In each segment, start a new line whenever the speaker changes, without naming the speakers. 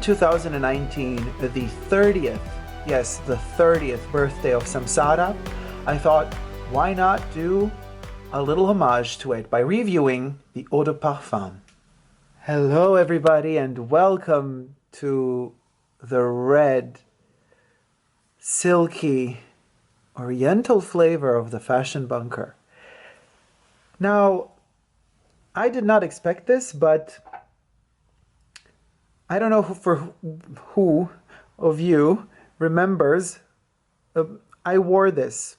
2019, the 30th, yes, the 30th birthday of Samsara, I thought, why not do a little homage to it by reviewing the Eau de Parfum. Hello everybody and welcome to the red, silky, oriental flavor of the Fashion Bunker. Now, I did not expect this, but I don't know who of you remembers, I wore this.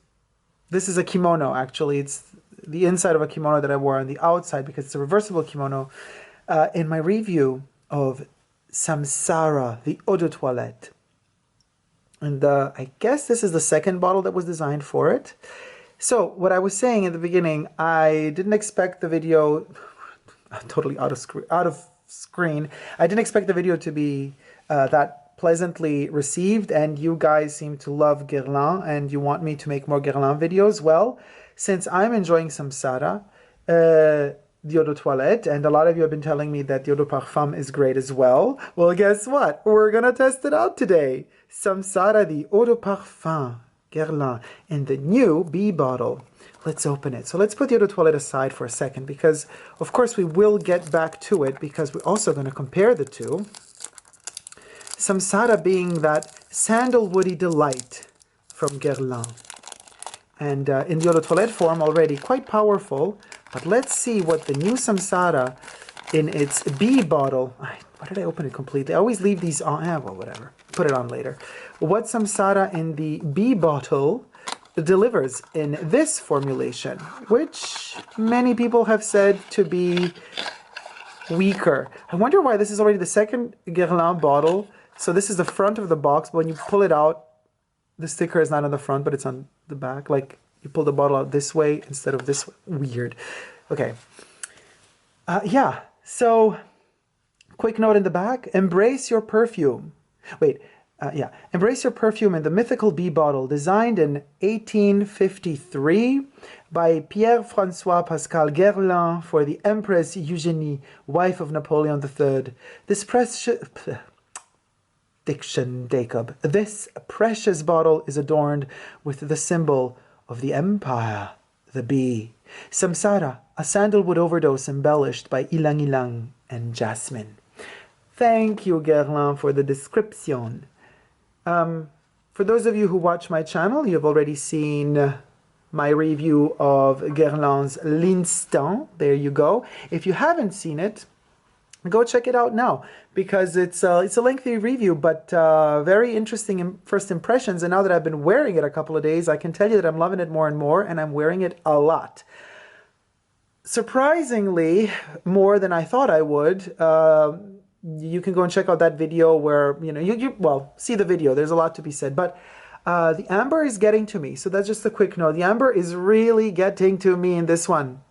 This is a kimono, actually. It's the inside of a kimono that I wore on the outside because it's a reversible kimono in my review of Samsara, the Eau de Toilette. And I guess this is the second bottle that was designed for it. So what I was saying in the beginning, I didn't expect the video, totally out of screen. I didn't expect the video to be that pleasantly received, and you guys seem to love Guerlain and you want me to make more Guerlain videos. Well, since I'm enjoying Samsara, the Eau de Toilette, and a lot of you have been telling me that the Eau de Parfum is great as well. Well, guess what? We're gonna test it out today. Samsara, the Eau de Parfum, Guerlain, in the new B bottle. Let's open it. So let's put the Eau de Toilette aside for a second because, of course, we will get back to it because we're also going to compare the two. Samsara being that sandalwoody delight from Guerlain. And in the Eau de Toilette form already quite powerful. But let's see what the new Samsara in its B bottle... Why did I open it completely? I always leave these on. Well, whatever. Put it on later. What Samsara in the B bottle delivers in this formulation, which many people have said to be weaker. I wonder why this is already the second Guerlain bottle. So this is the front of the box, but when you pull it out, the sticker is not on the front, but it's on the back. Like you pull the bottle out this way instead of this way. Weird. Okay. Yeah. So quick note in the back, embrace your perfume. Wait. Embrace your perfume in the mythical B bottle, designed in 1853 by Pierre-François Pascal Guerlain for the Empress Eugénie, wife of Napoleon III. This precious bottle is adorned with the symbol of the empire, the bee. Samsara, a sandalwood overdose embellished by ylang ylang and jasmine. Thank you, Guerlain, for the description. For those of you who watch my channel, you've already seen my review of Guerlain's L'Instant. There you go. If you haven't seen it, go check it out now because it's a lengthy review, but very interesting first impressions. And now that I've been wearing it a couple of days, I can tell you that I'm loving it more and more, and I'm wearing it a lot. Surprisingly, more than I thought I would. You can go and check out that video where, well, see the video. There's a lot to be said. But the amber is getting to me. So that's just a quick note. The amber is really getting to me in this one,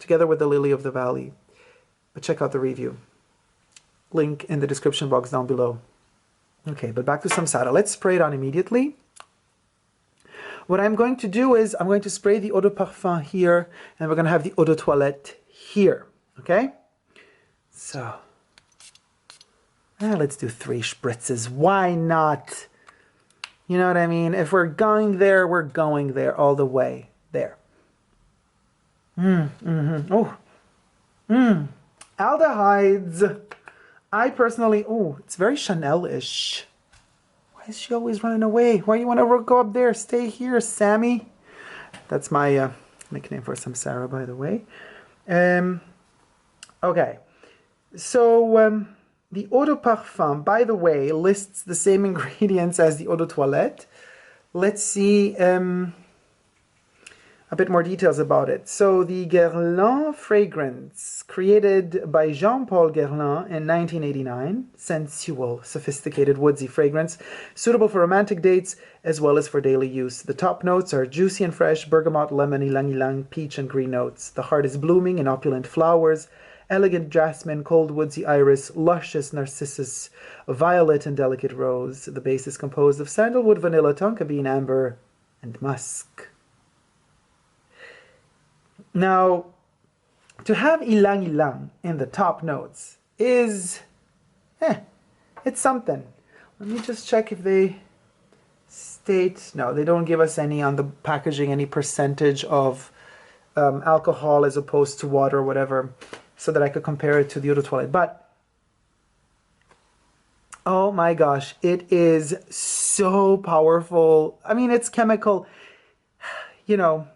together with the Lily of the Valley. But check out the review. Link in the description box down below. Okay, but back to Samsara. Let's spray it on immediately. What I'm going to do is I'm going to spray the Eau de Parfum here, and we're going to have the Eau de Toilette here. Okay? So... let's do 3 spritzes. Why not? You know what I mean? If we're going there, we're going there all the way. There. Aldehydes. I personally... Oh, it's very Chanel-ish. Why is she always running away? Why do you want to go up there? Stay here, Sammy. That's my nickname for Samsara, by the way. Okay. So... the Eau de Parfum, by the way, lists the same ingredients as the Eau de Toilette. Let's see a bit more details about it. So the Guerlain fragrance, created by Jean-Paul Guerlain in 1989, sensual, sophisticated, woodsy fragrance, suitable for romantic dates as well as for daily use. The top notes are juicy and fresh, bergamot, lemon, ylang ylang, peach, and green notes. The heart is blooming in opulent flowers, elegant jasmine, cold woodsy iris, luscious narcissus, violet, and delicate rose. The base is composed of sandalwood, vanilla, tonka bean, amber, and musk. Now, to have ylang ylang in the top notes is It's something. Let me just check if they state, no, they don't give us any on the packaging, any percentage of alcohol as opposed to water or whatever, so that I could compare it to the Eau de Toilette. But oh my gosh, it is so powerful. I mean, it's chemical, you know.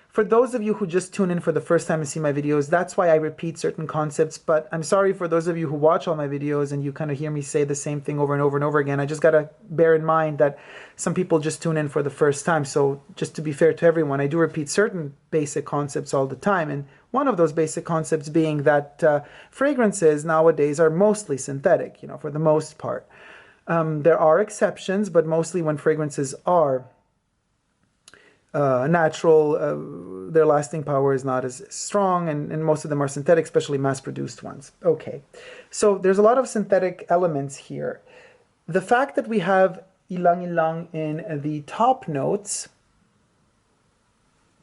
For those of you who just tune in for the first time and see my videos, that's why I repeat certain concepts. But I'm sorry for those of you who watch all my videos and you kind of hear me say the same thing over and over and over again. I just got to bear in mind that some people just tune in for the first time. So just to be fair to everyone, I do repeat certain basic concepts all the time. And one of those basic concepts being that fragrances nowadays are mostly synthetic, you know, for the most part. There are exceptions, but mostly when fragrances are natural, their lasting power is not as strong, and most of them are synthetic, especially mass-produced ones. Okay, so there's a lot of synthetic elements here. The fact that we have ylang ylang in the top notes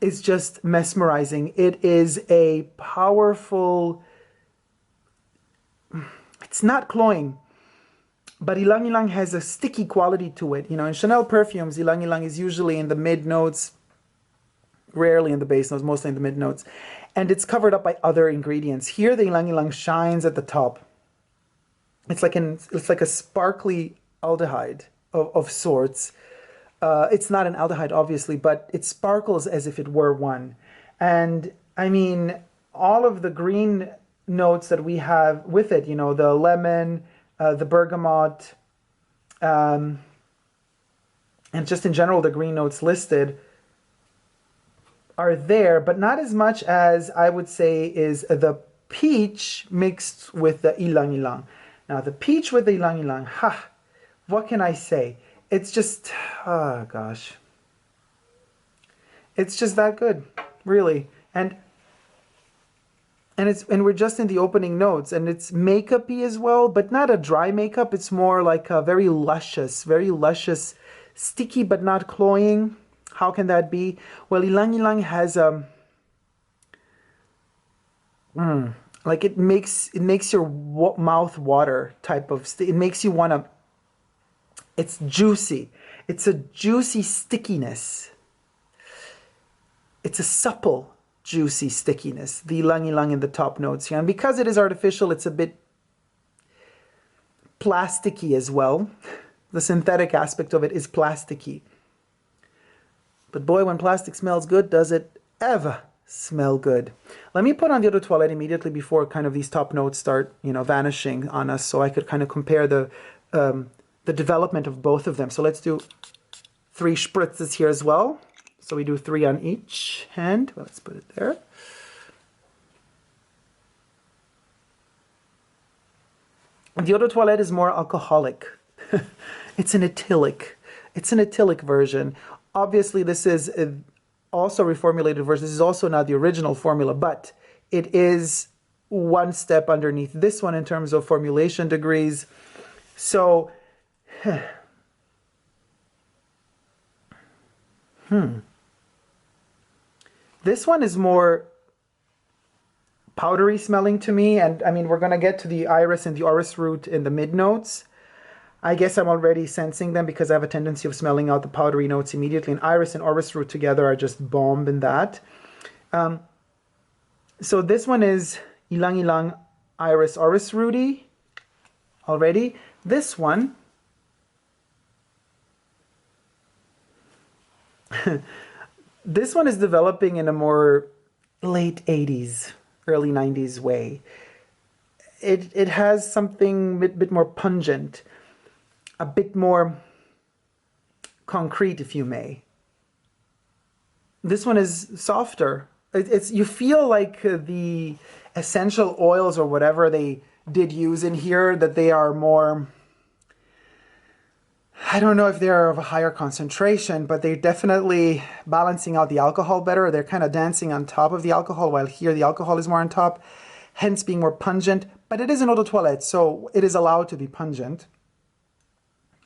is just mesmerizing. It is a powerful, it's not cloying, but ylang ylang has a sticky quality to it. You know, in Chanel perfumes, ylang ylang is usually in the mid notes, rarely in the base notes, mostly in the mid notes, and it's covered up by other ingredients. Here, the ylang ylang shines at the top. It's like a sparkly aldehyde of sorts. It's not an aldehyde, obviously, but it sparkles as if it were one. And I mean, all of the green notes that we have with it, you know, the lemon, the bergamot, and just in general, the green notes listed are there, but not as much as I would say is the peach mixed with the ylang ylang. Now, the peach with the ylang ylang, what can I say? It's just, oh gosh. It's just that good, really. And we're just in the opening notes, and it's makeup-y as well, but not a dry makeup. It's more like a very luscious, sticky but not cloying. How can that be? Well, ylang ylang has like it makes your mouth water type of. It makes you want to. It's juicy. It's a juicy stickiness. It's a supple, juicy stickiness. The ylang ylang in the top notes here, and because it is artificial, it's a bit plasticky as well. The synthetic aspect of it is plasticky. But boy, when plastic smells good, does it ever smell good. Let me put on the Eau de Toilette immediately before kind of these top notes start, you know, vanishing on us, so I could kind of compare the development of both of them. So let's do 3 spritzes here as well. So we do 3 on each hand. Well, let's put it there. The Eau de Toilette is more alcoholic. It's an etylic. It's an etylic version. Obviously, this is also a reformulated version. This is also not the original formula, but it is one step underneath this one in terms of formulation degrees. So, this one is more powdery smelling to me, and I mean, we're going to get to the iris and the orris root in the mid notes. I guess I'm already sensing them because I have a tendency of smelling out the powdery notes immediately, and iris and orris root together are just bomb in that. So this one is ylang ylang iris orris rooty already. This one this one is developing in a more late 80s, early 90s way. It has something a bit more pungent, a bit more concrete, if you may. This one is softer. You feel like the essential oils or whatever they did use in here, that they are more, I don't know if they're of a higher concentration, but they're definitely balancing out the alcohol better. They're kind of dancing on top of the alcohol, while here the alcohol is more on top, hence being more pungent. But it is an eau de toilette, so it is allowed to be pungent.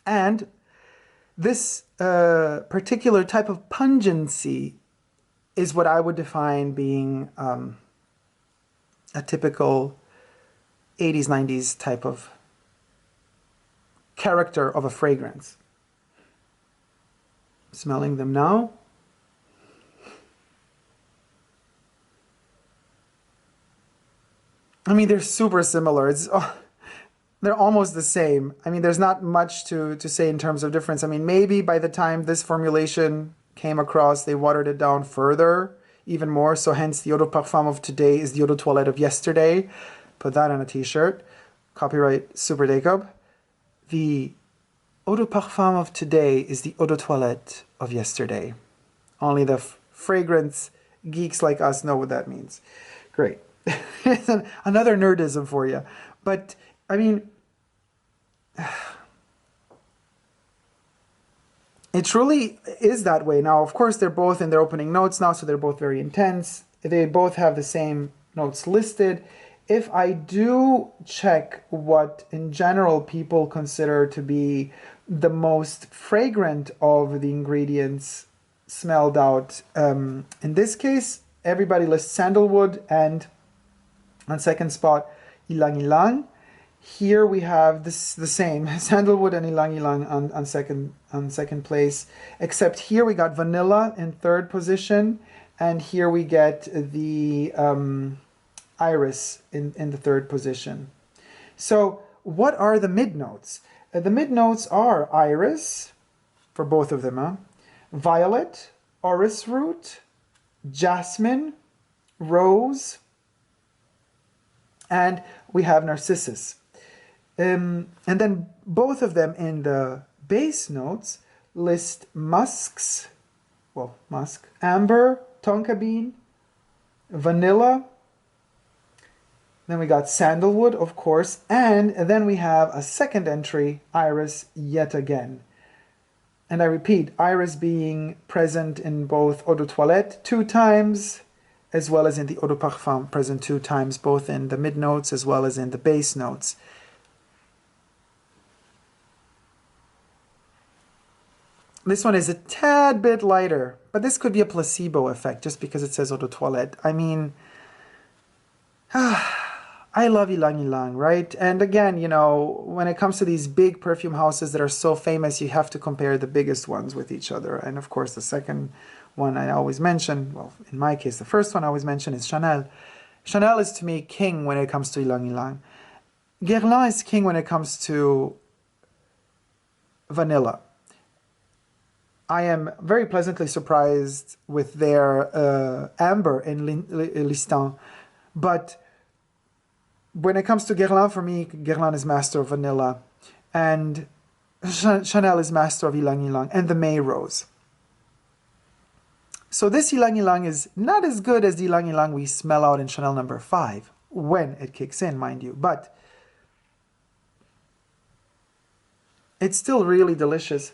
And this particular type of pungency is what I would define being a typical 80s, 90s type of character of a fragrance. Smelling them now. I mean, they're super similar. They're almost the same. I mean, there's not much to say in terms of difference. I mean, maybe by the time this formulation came across, they watered it down further, even more. So hence, the eau de parfum of today is the eau de toilette of yesterday. Put that on a t-shirt. Copyright Super Dacob. The eau de parfum of today is the eau de toilette of yesterday. Only the fragrance geeks like us know what that means. Great. Another nerdism for you. But, I mean, it truly is that way. Now, of course, they're both in their opening notes now, so they're both very intense. They both have the same notes listed. If I do check what, in general, people consider to be the most fragrant of the ingredients smelled out, in this case, everybody lists sandalwood and on second spot, ylang ylang. Here we have the same, sandalwood and ylang ylang on second place, except here we got vanilla in third position, and here we get the iris in the third position. So what are the mid notes? The mid notes are iris, for both of them, violet, orris root, jasmine, rose, and we have narcissus. And then both of them in the base notes list musks, well, musk, amber, tonka bean, vanilla. Then we got sandalwood, of course, and then we have a second entry, iris, yet again. And I repeat, iris being present in both eau de toilette 2 times, as well as in the eau de parfum, present 2 times, both in the mid notes as well as in the base notes. This one is a tad bit lighter, but this could be a placebo effect just because it says eau de toilette. I mean, I love ylang ylang, right? And again, you know, when it comes to these big perfume houses that are so famous, you have to compare the biggest ones with each other. And of course, the second one I always mention, well, in my case, the first one I always mention is Chanel. Chanel is to me king when it comes to ylang ylang. Guerlain is king when it comes to vanilla. I am very pleasantly surprised with their amber in Listan, but when it comes to Guerlain, for me, Guerlain is master of vanilla, and Chanel is master of ylang ylang and the May Rose. So this ylang ylang is not as good as the ylang ylang we smell out in Chanel number 5, when it kicks in, mind you, but it's still really delicious.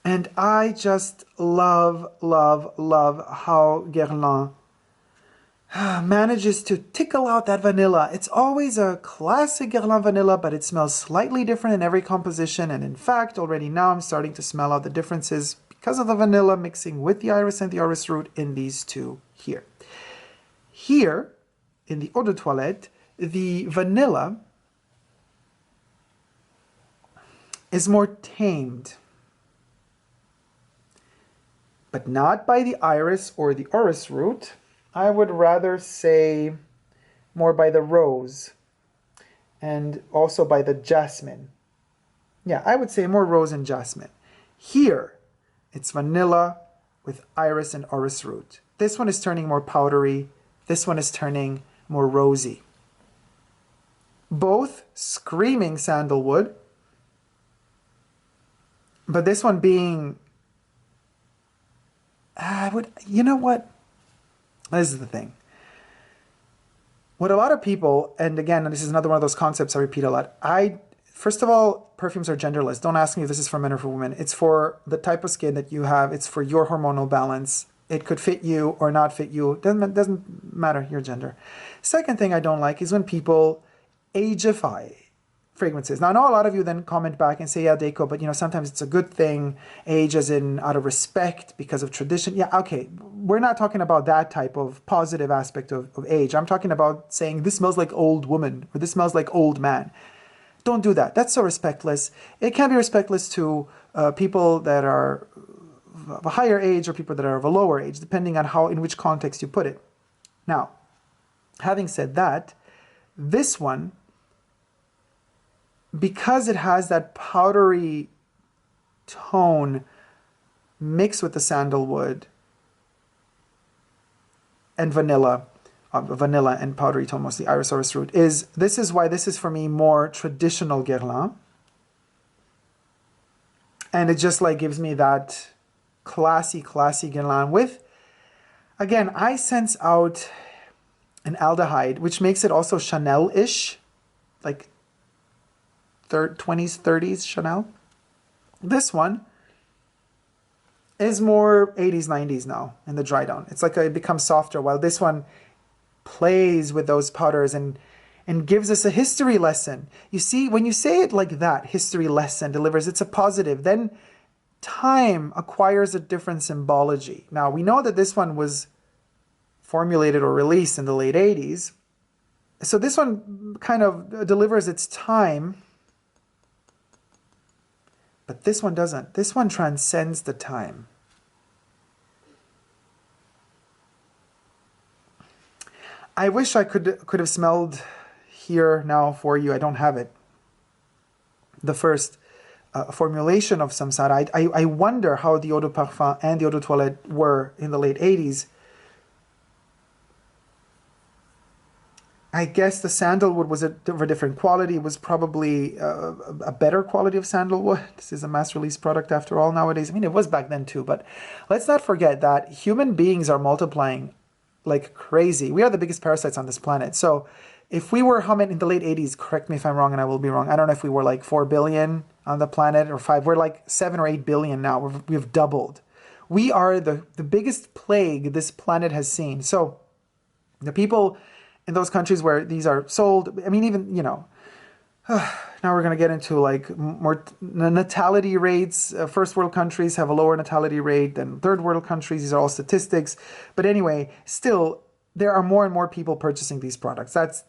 And I just love, love, love how Guerlain manages to tickle out that vanilla. It's always a classic Guerlain vanilla, but it smells slightly different in every composition. And in fact, already now I'm starting to smell out the differences because of the vanilla mixing with the iris and the orris root in these two here. Here, in the eau de toilette, the vanilla is more tamed, but not by the iris or the orris root. I would rather say more by the rose and also by the jasmine. Yeah, I would say more rose and jasmine. Here, it's vanilla with iris and orris root. This one is turning more powdery. This one is turning more rosy. Both screaming sandalwood, but this one being, you know what? This is the thing. What a lot of people, and again, this is another one of those concepts I repeat a lot. First of all, perfumes are genderless. Don't ask me if this is for men or for women. It's for the type of skin that you have. It's for your hormonal balance. It could fit you or not fit you. Doesn't matter your gender. Second thing I don't like is when people ageify fragrances. Now, I know a lot of you then comment back and say, yeah, Dacob, but you know, sometimes it's a good thing, age as in out of respect because of tradition. Yeah, okay, we're not talking about that type of positive aspect of age. I'm talking about saying this smells like old woman or this smells like old man. Don't do that. That's so respectless. It can be respectless to people that are of a higher age or people that are of a lower age, depending on how, in which context you put it. Now, having said that, this one, because it has that powdery tone mixed with the sandalwood and vanilla and powdery tone, mostly iris orris root, this is why this is for me more traditional Guerlain. And it just like gives me that classy Guerlain with, again, I sense out an aldehyde, which makes it also Chanel-ish, like 20s, 30s Chanel. This one is more 80s, 90s now in the dry down. It's like it becomes softer, while this one plays with those powders and gives us a history lesson. You see, when you say it like that, history lesson delivers, it's a positive. Then time acquires a different symbology. Now, we know that this one was formulated or released in the late 80s. So this one kind of delivers its time, but this one doesn't. This one transcends the time. I wish I could have smelled here now for you. I don't have it. The first formulation of Samsara. I wonder how the eau de parfum and the eau de toilette were in the late 80s. I guess the sandalwood was of a different quality. It was probably a better quality of sandalwood. This is a mass release product after all nowadays. I mean, it was back then too, but let's not forget that human beings are multiplying like crazy. We are the biggest parasites on this planet. So if we were, how many in the late 80s, correct me if I'm wrong and I will be wrong, I don't know if we were like 4 billion on the planet or 5, we're like 7 or 8 billion now. We've doubled. We are the biggest plague this planet has seen. So the people in those countries where these are sold, I mean, even, you know, now we're going to get into like more natality rates. First world countries have a lower natality rate than third world countries. These are all statistics. But anyway, still, there are more and more people purchasing these products. That's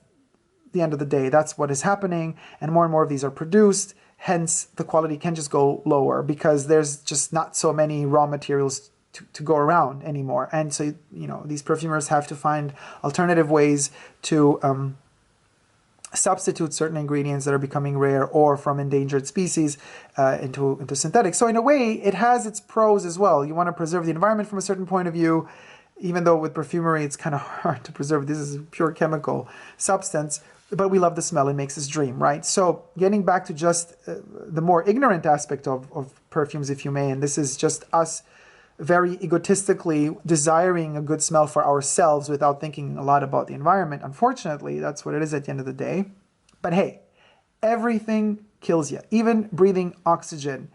the end of the day. That's what is happening. And more of these are produced. Hence, the quality can just go lower because there's just not so many raw materials to go around anymore. And so, you know, these perfumers have to find alternative ways to substitute certain ingredients that are becoming rare or from endangered species into synthetics. So in a way, it has its pros as well. You want to preserve the environment from a certain point of view, even though with perfumery, it's kind of hard to preserve. This is a pure chemical substance, but we love the smell. It makes us dream, right? So getting back to just the more ignorant aspect of perfumes, if you may, and this is just us very egotistically desiring a good smell for ourselves without thinking a lot about the environment. Unfortunately, that's what it is at the end of the day. But hey, everything kills you. Even breathing oxygen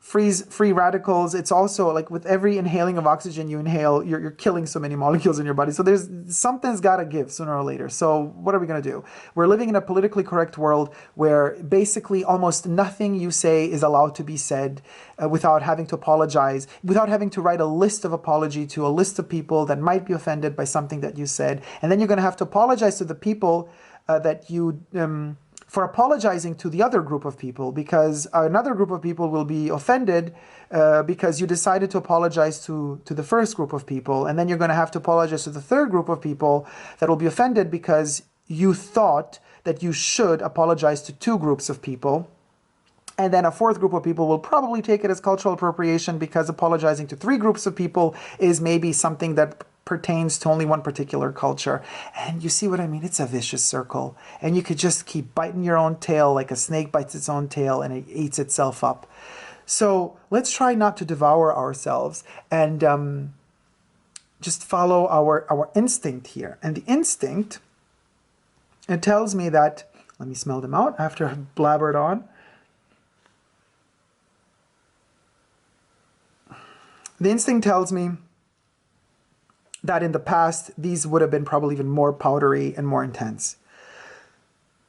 frees free radicals. It's also like with every inhaling of oxygen you inhale, you're killing so many molecules in your body. So there's something's got to give sooner or later. So what are we going to do? We're living in a politically correct world where basically almost nothing you say is allowed to be said without having to apologize, without having to write a list of apology to a list of people that might be offended by something that you said. And then you're going to have to apologize to the people that you for apologizing to the other group of people, because another group of people will be offended because you decided to apologize to the first group of people, and then you're going to have to apologize to the third group of people that will be offended because you thought that you should apologize to two groups of people. And then a fourth group of people will probably take it as cultural appropriation because apologizing to three groups of people is maybe something that pertains to only one particular culture. And you see what I mean? It's a vicious circle. And you could just keep biting your own tail like a snake bites its own tail and it eats itself up. So let's try not to devour ourselves and just follow our instinct here. And the instinct, it tells me that, let me smell them out after I've blabbered on. The instinct tells me that in the past, these would have been probably even more powdery and more intense.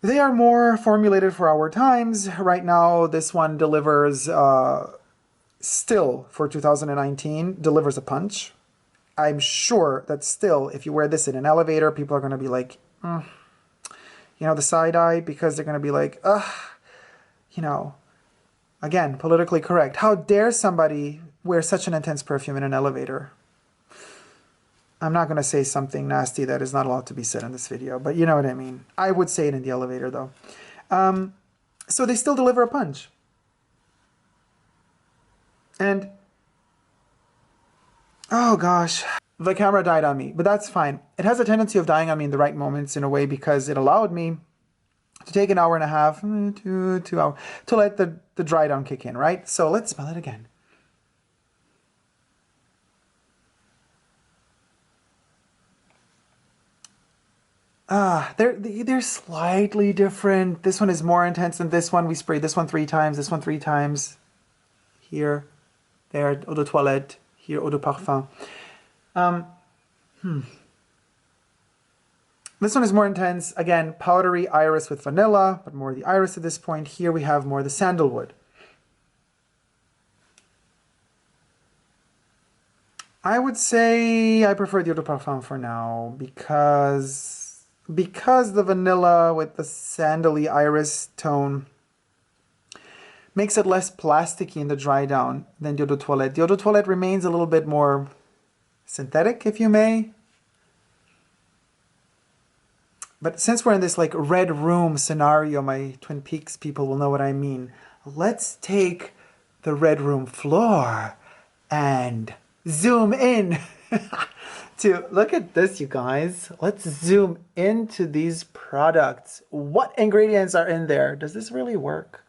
They are more formulated for our times. Right now, this one delivers, still for 2019, delivers a punch. I'm sure that still, if you wear this in an elevator, people are going to be like, you know, the side eye, because they're going to be like, ugh. you know, again, politically correct. How dare somebody wear such an intense perfume in an elevator? I'm not going to say something nasty that is not allowed to be said in this video, but you know what I mean. I would say it in the elevator, though. So they still deliver a punch. And, oh gosh, the camera died on me, but that's fine. It has a tendency of dying on me in the right moments in a way because it allowed me to take an hour and a half, 2 hours, to let the dry down kick in, right? So let's smell it again. They're slightly different. This one is more intense than this one. We sprayed this one 3 times, this one 3 times. Here, there, eau de toilette, here, eau de parfum. This one is more intense. Again, powdery iris with vanilla, but more the iris at this point. Here we have more the sandalwood. I would say I prefer the eau de parfum for now because the vanilla with the sandally iris tone makes it less plasticky in the dry down than the eau de toilette. The eau de toilette remains a little bit more synthetic, if you may. But since we're in this like red room scenario, my Twin Peaks people will know what I mean. Let's take the red room floor and zoom in to look at this, you guys. Let's zoom into these products. What ingredients are in there? Does this really work?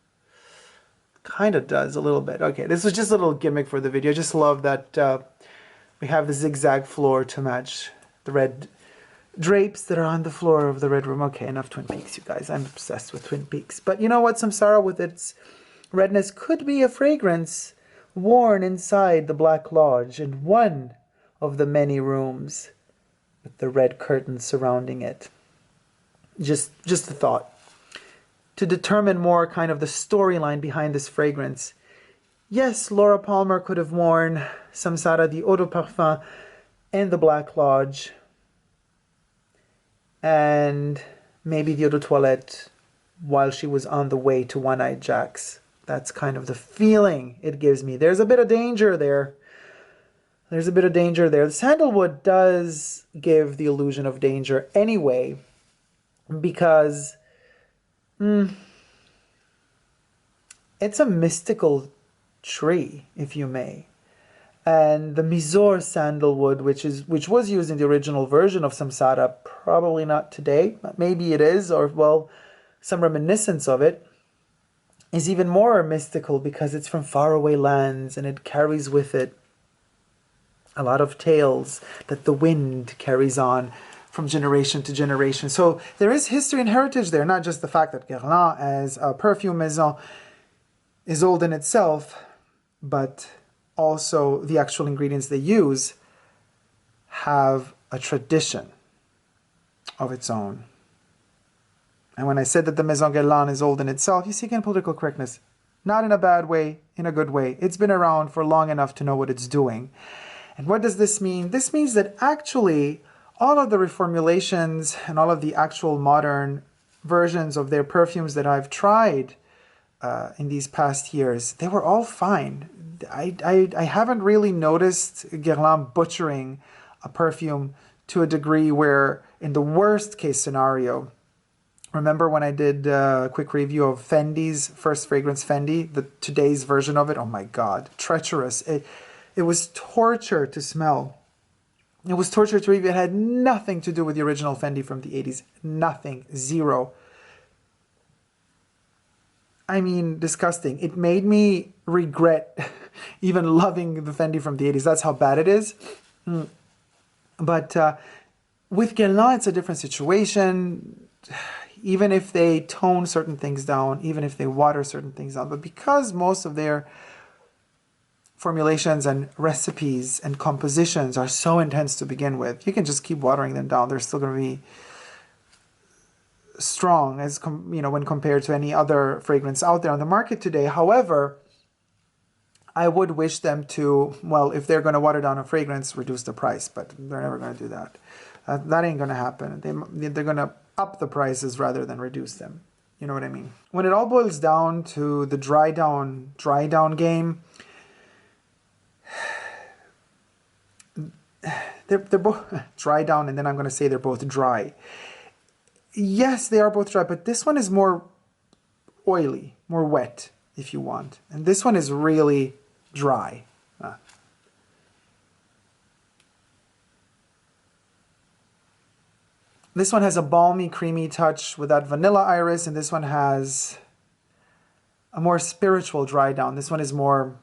Kind of does a little bit. Okay, this was just a little gimmick for the video. I just love that we have the zigzag floor to match the red drapes that are on the floor of the red room. Okay, enough Twin Peaks, you guys. I'm obsessed with Twin Peaks. But you know what? Samsara with its redness could be a fragrance worn inside the Black Lodge in one of the many rooms with the red curtains surrounding it. Just a thought. To determine more kind of the storyline behind this fragrance, yes, Laura Palmer could have worn Samsara, the eau de parfum, and the Black Lodge, and maybe the eau de toilette while she was on the way to One-Eyed Jack's. That's kind of the feeling it gives me. There's a bit of danger there. There's a bit of danger there. The sandalwood does give the illusion of danger anyway, because it's a mystical tree, if you may. And the Mizor sandalwood, which was used in the original version of Samsara, probably not today, maybe it is, or well, some reminiscence of it, is even more mystical because it's from faraway lands and it carries with it a lot of tales that the wind carries on from generation to generation. So there is history and heritage there, not just the fact that Guerlain as a perfume maison is old in itself, but also the actual ingredients they use have a tradition of its own. And when I said that the Maison Guerlain is old in itself, you see again political correctness. Not in a bad way, in a good way. It's been around for long enough to know what it's doing. And what does this mean? This means that actually all of the reformulations and all of the actual modern versions of their perfumes that I've tried in these past years, they were all fine. I haven't really noticed Guerlain butchering a perfume to a degree where, in the worst case scenario, remember when I did a quick review of Fendi's first fragrance, Fendi, today's version of it? Oh my God, treacherous. It was torture to smell. It was torture to review. It had nothing to do with the original Fendi from the 80s. Nothing. Zero. I mean, disgusting. It made me regret even loving the Fendi from the 80s. That's how bad it is. But with Guerlain, it's a different situation. Even if they tone certain things down, even if they water certain things down. But because most of their formulations and recipes and compositions are so intense to begin with, you can just keep watering them down. They're still going to be strong as when compared to any other fragrance out there on the market today. However, I would wish them to, well, if they're going to water down a fragrance, reduce the price, but they're never going to do that. That ain't going to happen. They're going to up the prices rather than reduce them. You know what I mean? When it all boils down to the dry down game, they're both dry down, and then I'm going to say they're both dry. Yes, they are both dry, but this one is more oily, more wet, if you want. And this one is really dry. This one has a balmy, creamy touch with that vanilla iris, and this one has a more spiritual dry down. This one is more,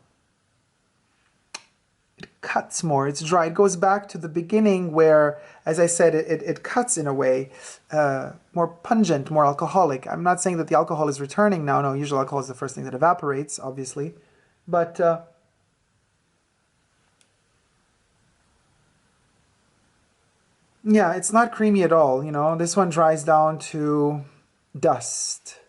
it cuts more, it's dry. It goes back to the beginning where, as I said, it cuts in a way, more pungent, more alcoholic. I'm not saying that the alcohol is returning now. No, usually alcohol is the first thing that evaporates, obviously. But yeah, it's not creamy at all, you know. This one dries down to dust.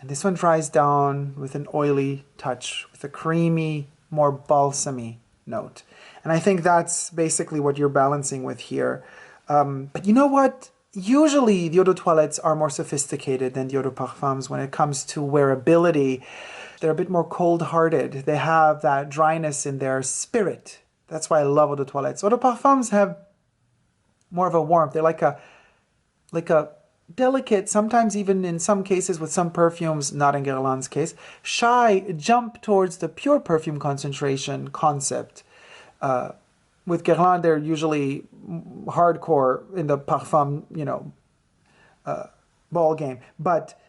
And this one dries down with an oily touch, with a creamy, more balsamy note. And I think that's basically what you're balancing with here. But you know what? Usually the eau de toilettes are more sophisticated than the eau de parfums when it comes to wearability. They're a bit more cold-hearted. They have that dryness in their spirit. That's why I love eau de toilettes. Eau de parfums have more of a warmth. They're like a delicate, sometimes even in some cases with some perfumes, not in Guerlain's case, shy jump towards the pure perfume concentration concept. With Guerlain, they're usually hardcore in the parfum, you know, ball game. But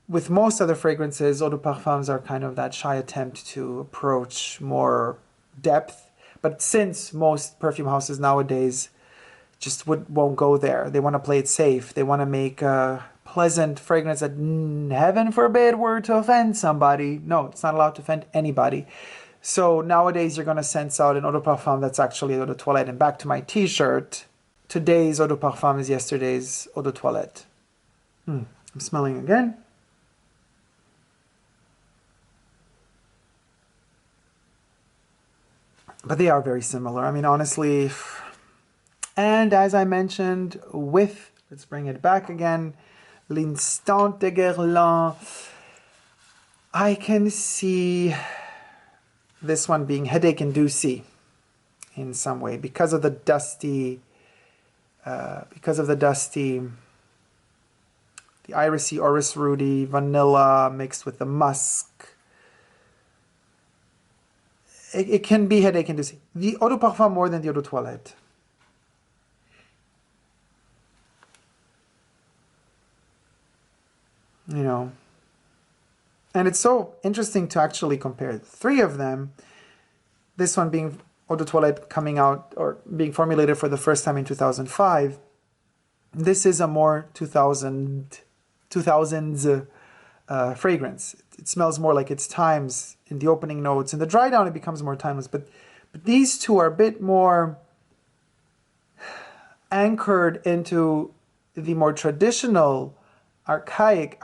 with most other fragrances, eau de parfums are kind of that shy attempt to approach more depth. But since most perfume houses nowadays just won't go there, they want to play it safe. They want to make a pleasant fragrance that, heaven forbid, were to offend somebody. No, it's not allowed to offend anybody. So nowadays you're going to sense out an eau de parfum that's actually eau de toilette. And back to my t-shirt, today's eau de parfum is yesterday's eau de toilette. I'm smelling again. But they are very similar. I mean, honestly. And as I mentioned, with, let's bring it back again, l'Instant de Guerlain, I can see this one being headache-inducing in some way because of the dusty, the irisy, orris rudi, vanilla mixed with the musk. It can be headache-inducing. The eau de parfum more than the eau de toilette. You know. And it's so interesting to actually compare the three of them. This one being eau de toilette coming out or being formulated for the first time in 2005. This is a more 2000s fragrance. It smells more like its times in the opening notes. In the dry down, it becomes more timeless. But these two are a bit more anchored into the more traditional, archaic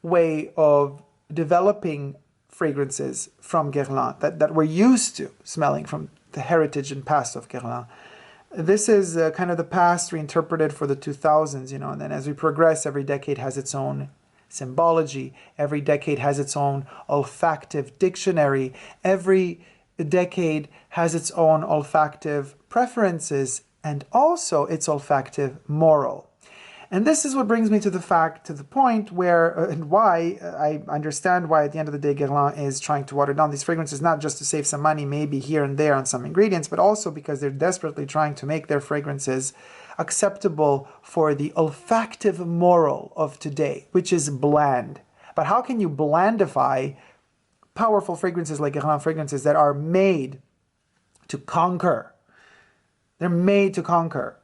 way of developing fragrances from Guerlain that we're used to smelling from the heritage and past of Guerlain. This is kind of the past reinterpreted for the 2000s, you know, and then as we progress, every decade has its own symbology. Every decade has its own olfactive dictionary. Every decade has its own olfactive preferences and also its olfactive moral. And this is what brings me to the point where, and why, I understand why at the end of the day Guerlain is trying to water down these fragrances, not just to save some money maybe here and there on some ingredients, but also because they're desperately trying to make their fragrances acceptable for the olfactive moral of today, which is bland. But how can you blandify powerful fragrances like Guerlain fragrances that are made to conquer? They're made to conquer.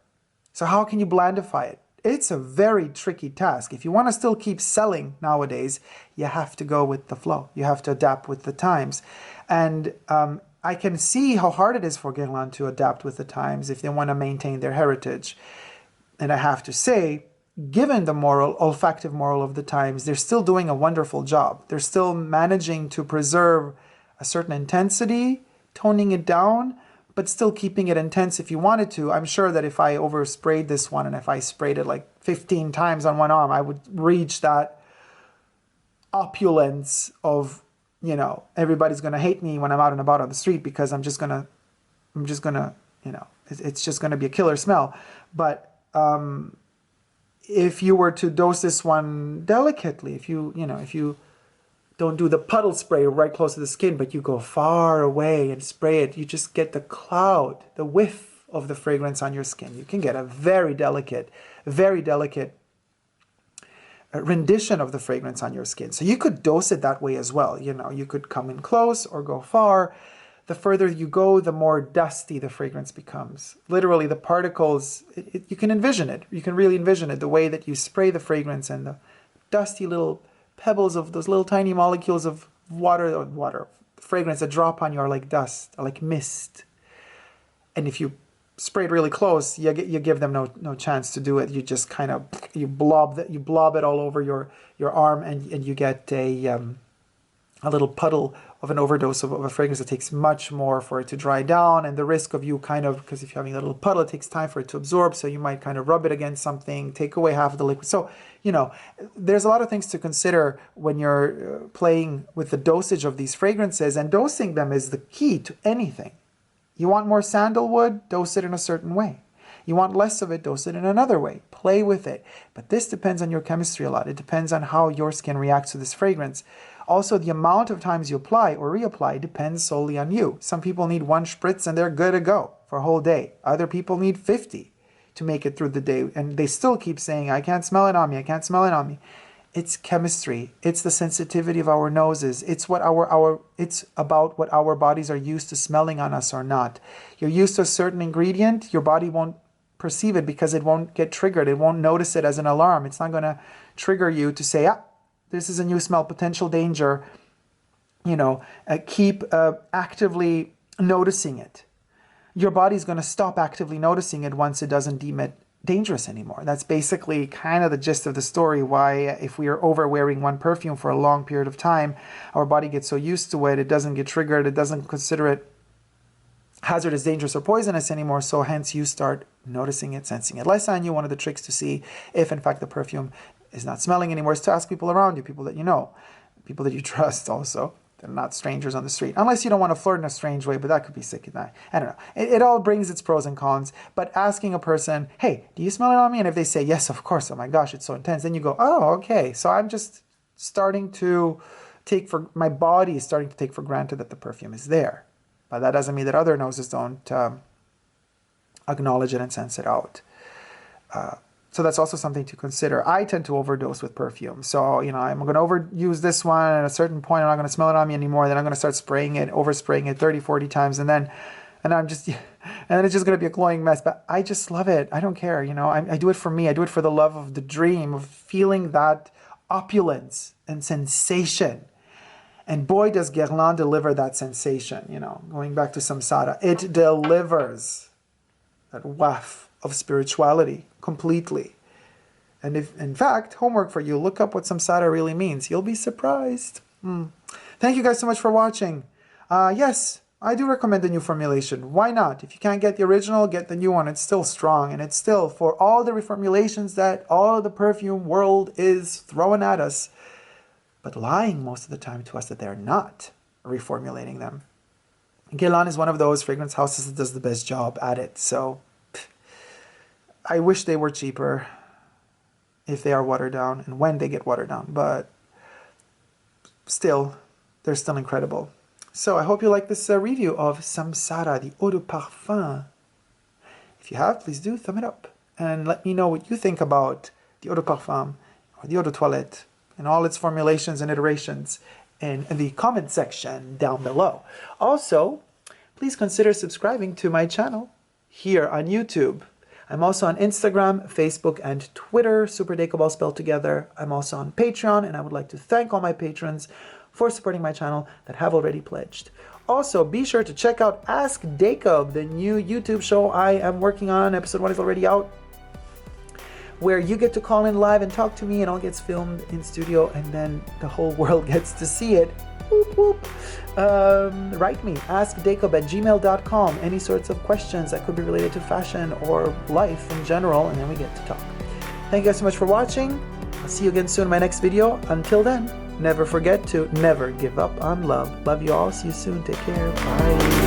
So how can you blandify it? It's a very tricky task. If you want to still keep selling nowadays, you have to go with the flow. You have to adapt with the times. And I can see how hard it is for Guerlain to adapt with the times if they want to maintain their heritage. And I have to say, given the olfactive moral of the times, they're still doing a wonderful job. They're still managing to preserve a certain intensity, toning it down, but still keeping it intense if you wanted to. I'm sure that if I oversprayed this one and if I sprayed it like 15 times on one arm, I would reach that opulence of, you know, everybody's going to hate me when I'm out and about on the street because I'm just going to, you know, it's just going to be a killer smell. But if you were to dose this one delicately, if you don't do the puddle spray right close to the skin, but you go far away and spray it, you just get the cloud, the whiff of the fragrance on your skin. You can get a very delicate rendition of the fragrance on your skin. So you could dose it that way as well. You know, you could come in close or go far. The further you go, the more dusty the fragrance becomes. Literally, the particles, you can envision it. You can really envision it, the way that you spray the fragrance and the dusty little pebbles of those little tiny molecules of water, fragrance that drop on you are like dust, are like mist. And if you spray it really close, you give them no chance to do it. You just kind of, you blob it all over your arm, and you get a little puddle of an overdose of a fragrance that takes much more for it to dry down, and the risk of you kind of, because if you're having a little puddle, it takes time for it to absorb, so you might kind of rub it against something, take away half of the liquid. So, you know, there's a lot of things to consider when you're playing with the dosage of these fragrances, and dosing them is the key to anything. You want more sandalwood? Dose it in a certain way. You want less of it? Dose it in another way. Play with it. But this depends on your chemistry a lot. It depends on how your skin reacts to this fragrance. Also, the amount of times you apply or reapply depends solely on you. Some people need 1 spritz and they're good to go for a whole day. Other people need 50 to make it through the day, and they still keep saying, I can't smell it on me, I can't smell it on me. It's chemistry. It's the sensitivity of our noses. It's what it's about what our bodies are used to smelling on us or not. You're used to a certain ingredient, your body won't perceive it because it won't get triggered. It won't notice it as an alarm. It's not going to trigger you to say, this is a new smell, potential danger. You know, keep actively noticing it. Your body's going to stop actively noticing it once it doesn't deem it dangerous anymore. That's basically kind of the gist of the story, why if we are over wearing one perfume for a long period of time, our body gets so used to it, it doesn't get triggered, it doesn't consider it hazardous, dangerous, or poisonous anymore, so hence you start noticing it, sensing it less on you. One of the tricks to see if in fact the perfume is not smelling anymore is to ask people around you, people that you know, people that you trust also. They're not strangers on the street. Unless you don't want to flirt in a strange way, but that could be sick. I don't know. It all brings its pros and cons. But asking a person, hey, do you smell it on me? And if they say, yes, of course, oh my gosh, it's so intense. Then you go, oh, okay. So I'm just starting to my body is starting to take for granted that the perfume is there. But that doesn't mean that other noses don't acknowledge it and sense it out. So that's also something to consider. I tend to overdose with perfume. So, you know, I'm going to overuse this one, and at a certain point I'm not going to smell it on me anymore. Then I'm going to start spraying it, overspraying it 30, 40 times, and then it's just going to be a cloying mess. But I just love it. I don't care, you know. I do it for me. I do it for the love of the dream of feeling that opulence and sensation. And boy, does Guerlain deliver that sensation, you know. Going back to Samsara, it delivers that waft of spirituality completely. And if, in fact, homework for you, look up what Samsara really means. You'll be surprised. Thank you guys so much for watching. Yes, I do recommend the new formulation. Why not? If you can't get the original, get the new one. It's still strong, and it's still, for all the reformulations that all the perfume world is throwing at us, but lying most of the time to us that they're not reformulating them. Guerlain is one of those fragrance houses that does the best job at it. So I wish they were cheaper if they are watered down and when they get watered down, but still, they're still incredible. So I hope you like this review of Samsara, the eau de parfum. If you have, please do thumb it up and let me know what you think about the eau de parfum or the eau de toilette and all its formulations and iterations in the comment section down below. Also, please consider subscribing to my channel here on YouTube. I'm also on Instagram, Facebook, and Twitter, Super Dacob all spelled together. I'm also on Patreon, and I would like to thank all my patrons for supporting my channel that have already pledged. Also, be sure to check out Ask Dacob, the new YouTube show I am working on. Episode 1 is already out, where you get to call in live and talk to me, and all gets filmed in studio, and then the whole world gets to see it Whoop, whoop. Write me, askdacob@gmail.com, any sorts of questions that could be related to fashion or life in general, and then we get to talk. Thank you guys so much for watching. I'll see you again soon in my next video. Until then, never forget to never give up on love. Love you all. See you soon. Take care. Bye.